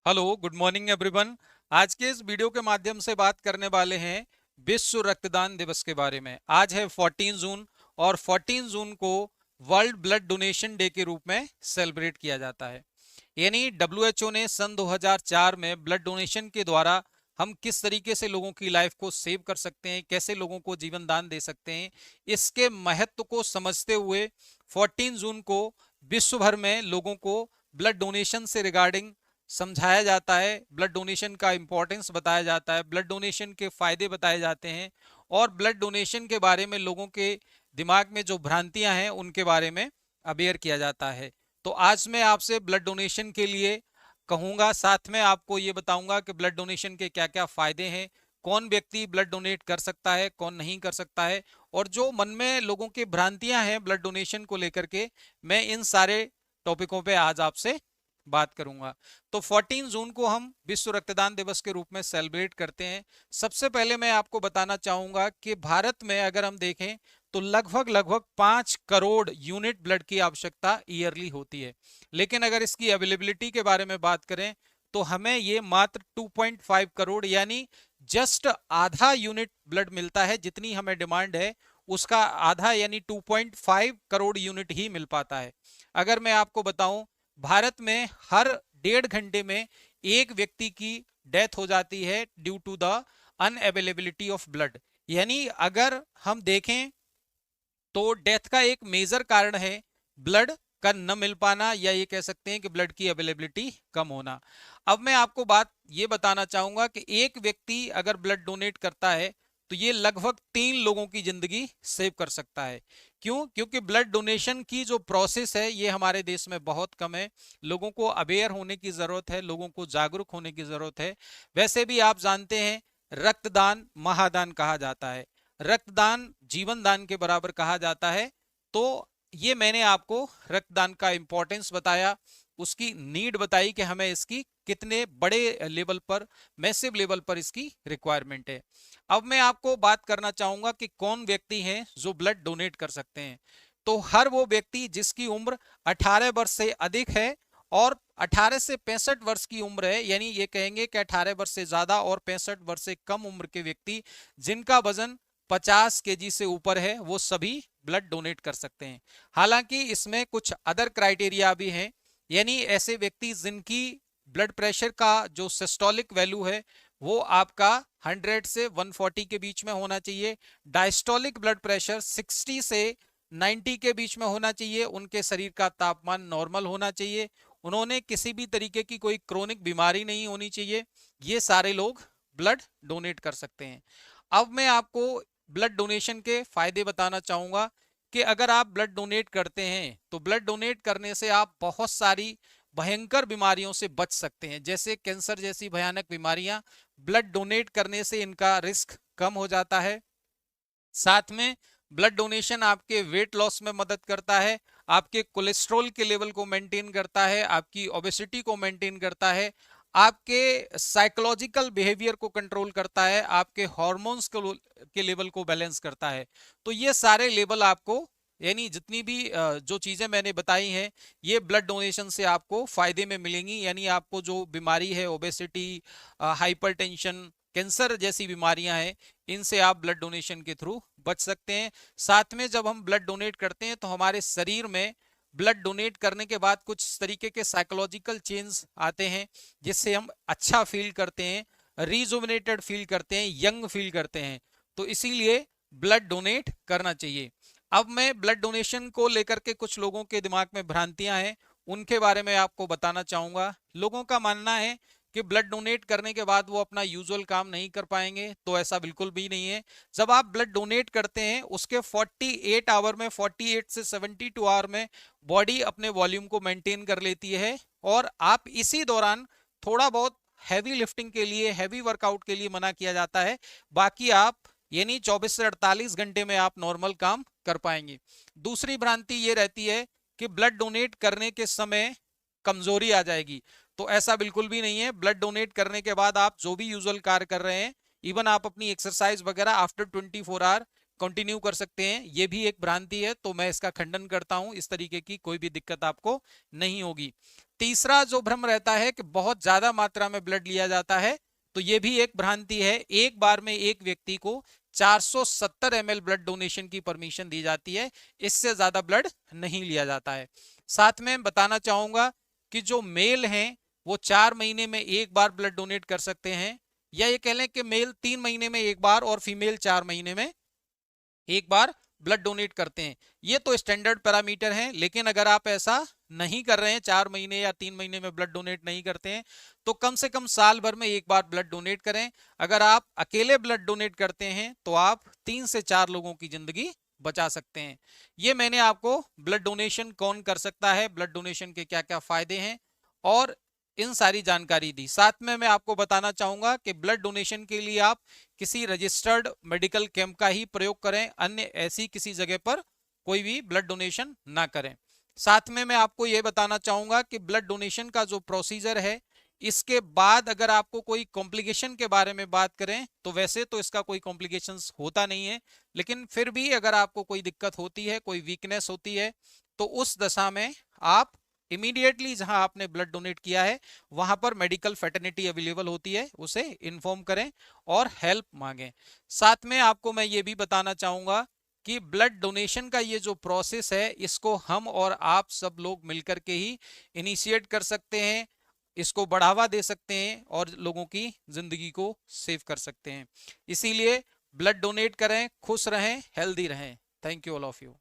Hello, good morning everyone. आज के इस वीडियो के माध्यम से बात करने वाले हैं विश्व रक्तदान दिवस के बारे में। आज है 14 जून और 14 जून को वर्ल्ड ब्लड डोनेशन डे के रूप में सेलिब्रेट किया जाता है। यानी डब्ल्यूएचओ ने सन 2004 में ब्लड डोनेशन के द्वारा हम किस तरीके से लोगों की लाइफ को सेव कर सकते हैं, कैसे लोगों को जीवन दान दे सकते हैं, इसके महत्व को समझते हुए 14 जून को विश्व भर में लोगों को ब्लड डोनेशन से रिगार्डिंग समझाया जाता है। ब्लड डोनेशन का इंपॉर्टेंस बताया जाता है, ब्लड डोनेशन के फायदे बताए जाते हैं और ब्लड डोनेशन के बारे में लोगों के दिमाग में जो भ्रांतियां हैं उनके बारे में अवेयर किया जाता है। तो आज मैं आपसे ब्लड डोनेशन के लिए कहूंगा, साथ में आपको ये बताऊंगा कि ब्लड डोनेशन के क्या क्या फायदे हैं, कौन व्यक्ति ब्लड डोनेट कर सकता है, कौन नहीं कर सकता है, और जो मन में लोगों की भ्रांतियां हैं ब्लड डोनेशन को लेकर के, मैं इन सारे टॉपिकों पे आज आपसे बात करूंगा। तो 14 जून को हम विश्व रक्तदान दिवस के रूप में सेलिब्रेट करते हैं। सबसे पहले मैं आपको बताना चाहूंगा कि भारत में अगर हम देखें तो लगभग लगभग 5 करोड़ यूनिट ब्लड की आवश्यकता ईयरली होती है। लेकिन अगर इसकी अवेलेबिलिटी के बारे में बात करें तो हमें ये मात्र 2.5 करोड़ यानी जस्ट आधा यूनिट ब्लड मिलता है। जितनी हमें डिमांड है उसका आधा यानी 2.5 करोड़ यूनिट ही मिल पाता है। अगर मैं आपको बताऊं, भारत में हर 1.5 घंटे में एक व्यक्ति की डेथ हो जाती है due to the unavailability of blood. यानी अगर हम देखें तो डेथ का एक मेजर कारण है ब्लड का न मिल पाना, या ये कह सकते हैं कि ब्लड की अवेलेबिलिटी कम होना। अब मैं आपको बात ये बताना चाहूंगा कि एक व्यक्ति अगर ब्लड डोनेट करता है तो ये लगभग 3 लोगों की जिंदगी सेव कर सकता है। क्यों? क्योंकि ब्लड डोनेशन की जो प्रोसेस है ये हमारे देश में बहुत कम है। लोगों को अवेयर होने की जरूरत है, लोगों को जागरूक होने की जरूरत है। वैसे भी आप जानते हैं रक्तदान महादान कहा जाता है, रक्तदान जीवन दान के बराबर कहा जाता है। तो ये मैंने आपको रक्तदान का इंपॉर्टेंस बताया, उसकी नीड बताई कि हमें इसकी कितने बड़े लेवल पर, मैसिव लेवल पर इसकी रिक्वायरमेंट है। अब मैं आपको बात करना चाहूंगा कि कौन व्यक्ति हैं जो ब्लड डोनेट कर सकते हैं। तो हर वो व्यक्ति जिसकी उम्र 18 वर्ष से अधिक है और 18 से 65 वर्ष की उम्र है, यानी ये कहेंगे कि 18 वर्ष से ज्यादा और 65 वर्ष से कम उम्र के व्यक्ति जिनका वजन 50 केजी से ऊपर है, वो सभी ब्लड डोनेट कर सकते हैं। हालांकि इसमें कुछ अदर क्राइटेरिया भी हैं, यानी ऐसे व्यक्ति जिनकी ब्लड प्रेशर का जो सिस्टोलिक वैल्यू है वो आपका 100 से 140 के बीच में होना चाहिए, डायस्टोलिक ब्लड प्रेशर 60 से 90 के बीच में होना चाहिए, उनके शरीर का तापमान नॉर्मल होना चाहिए, उन्होंने किसी भी तरीके की कोई क्रोनिक बीमारी नहीं होनी चाहिए। ये सारे लोग ब्लड डोनेट कर सकते हैं। अब मैं आपको ब्लड डोनेशन के फायदे बताना चाहूंगा कि अगर आप ब्लड डोनेट करते हैं तो ब्लड डोनेट करने से आप बहुत सारी भयंकर बीमारियों से बच सकते हैं, जैसे कैंसर जैसी भयानक बीमारियां ब्लड डोनेट करने से इनका रिस्क कम हो जाता है। साथ में ब्लड डोनेशन आपके वेट लॉस में मदद करता है, आपके कोलेस्ट्रॉल के लेवल को मेंटेन करता है, आपकी ओबेसिटी को मेंटेन करता है, आपके साइकोलॉजिकल बिहेवियर को कंट्रोल करता है, आपके हॉर्मोन्स के लेवल को बैलेंस करता है। तो ये सारे लेवल आपको, यानी जितनी भी जो चीजें मैंने बताई हैं ये ब्लड डोनेशन से आपको फायदे में मिलेंगी। यानी आपको जो बीमारी है ओबेसिटी, हाइपरटेंशन, कैंसर जैसी बीमारियां हैं, इनसे आप ब्लड डोनेशन के थ्रू बच सकते हैं। साथ में जब हम ब्लड डोनेट करते हैं तो हमारे शरीर में ब्लड डोनेट करने के बाद कुछ तरीके के साइकोलॉजिकल चेंज आते हैं जिससे हम अच्छा फील करते हैं, रिजुविनेटेड फील करते हैं, यंग फील करते हैं। तो इसीलिए ब्लड डोनेट करना चाहिए। अब मैं ब्लड डोनेशन को लेकर के कुछ लोगों के दिमाग में भ्रांतियां हैं उनके बारे में आपको बताना चाहूंगा। लोगों का मानना है कि ब्लड डोनेट करने के बाद वो अपना यूजुअल काम नहीं कर पाएंगे, तो ऐसा बिल्कुल भी नहीं है। जब आप ब्लड डोनेट करते हैं उसके 48 आवर में, 48 से 72 आवर में बॉडी अपने वॉल्यूम को मेंटेन कर लेती है और आप इसी दौरान थोड़ा बहुत हैवी लिफ्टिंग के लिए, हैवी वर्कआउट के लिए मना किया जाता है। बाकी आप यानी 24 से 48 घंटे में आप नॉर्मल काम कर पाएंगे। दूसरी भ्रांति ये रहती है कि ब्लड डोनेट करने के समय कमजोरी आ जाएगी, तो ऐसा बिल्कुल भी नहीं है। ब्लड डोनेट करने के बाद आप जो भी यूजुअल कार्य कर रहे हैं, इवन आप अपनी एक्सरसाइज वगैरह आफ्टर 24 आवर कंटिन्यू कर सकते हैं, ये भी एक भ्रांति है, तो मैं इसका खंडन करता हूं। इस तरीके की कोई भी दिक्कत आपको नहीं होगी। तीसरा जो भ्रम रहता है कि बहुत ज्यादा मात्रा में ब्लड लिया जाता है, तो ये भी एक भ्रांति है। एक बार में एक व्यक्ति को 470 ml ब्लड डोनेशन की परमिशन दी जाती है, इससे ज्यादा ब्लड नहीं लिया जाता है। साथ में बताना चाहूंगा कि जो मेल हैं वो 4 महीने में एक बार ब्लड डोनेट कर सकते हैं, या ये कह लें कि मेल 3 महीने में एक बार और फीमेल 4 महीने में एक बार ब्लड डोनेट करते हैं। ये तो स्टैंडर्ड पैरामीटर हैं, लेकिन अगर आप ऐसा नहीं कर रहे हैं, 4 महीने या 3 महीने में ब्लड डोनेट नहीं करते हैं, तो कम से कम साल भर में एक बार ब्लड डोनेट करें। अगर आप अकेले ब्लड डोनेट करते हैं तो आप 3 से 4 लोगों की जिंदगी बचा सकते हैं। ये मैंने आपको ब्लड डोनेशन कौन कर सकता है, ब्लड डोनेशन के क्या क्या फायदे हैं और इन सारी जानकारी दी। साथ में मैं आपको बताना चाहूंगा कि ब्लड डोनेशन के लिए आप किसी रजिस्टर्ड मेडिकल कैंप का ही प्रयोग करें, अन्य ऐसी किसी जगह पर कोई भी ब्लड डोनेशन ना करें। साथ में मैं आपको यह बताना चाहूंगा कि ब्लड डोनेशन का जो प्रोसीजर है, इसके बाद अगर आपको कोई कॉम्प्लिकेशन के बारे में बात करें तो वैसे तो इसका कोई कॉम्प्लिकेशंस होता नहीं है, लेकिन फिर भी अगर आपको कोई दिक्कत होती है, कोई वीकनेस होती है, तो उस दशा में आप इमीडिएटली जहां आपने ब्लड डोनेट किया है वहां पर मेडिकल फैटर्निटी अवेलेबल होती है, उसे इन्फॉर्म करें और हेल्प मांगें। साथ में आपको मैं ये भी बताना चाहूंगा कि ब्लड डोनेशन का ये जो प्रोसेस है, इसको हम और आप सब लोग मिलकर के ही इनिशिएट कर सकते हैं, इसको बढ़ावा दे सकते हैं और लोगों की जिंदगी को सेव कर सकते हैं। इसीलिए ब्लड डोनेट करें, खुश रहें, हेल्दी रहें। Thank you all of you.